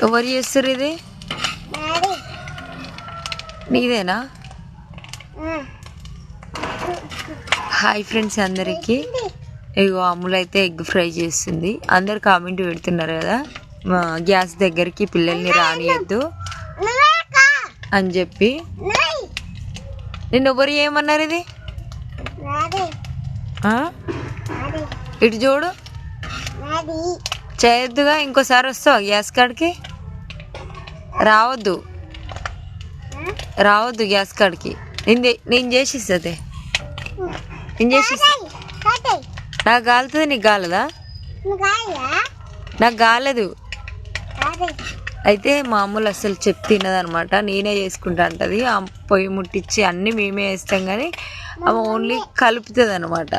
ఎవరు చేస్తారు ఇది? నీదేనా? హాయ్ ఫ్రెండ్స్ అందరికి. ఇగో అమ్ములు అయితే ఎగ్ ఫ్రై చేస్తుంది. అందరు కామెంట్ పెడుతున్నారు కదా గ్యాస్ దగ్గరికి పిల్లల్ని రానియద్దు అని చెప్పి. నిన్ను ఎవరు ఏమన్నారు? ఇది ఇటు చూడు, చేయొద్దుగా. ఇంకోసారి వస్తావా గ్యాస్ కాడికి? రావద్దు గ్యాస్ కాడికి. నేను చేసిస్తుంది, నేను చేసిస్తా. నాకు కాలుతుంది, నీకు కాలదా? నాకు కాలేదు. అయితే మామూలు అసలు చెప్పు తినదనమాట. నేనే చేసుకుంటా అంటది. ఆ పొయ్యి ముట్టించి అన్నీ మేమే వేస్తాం కానీ అవి ఓన్లీ కలుపుతుంది అనమాట.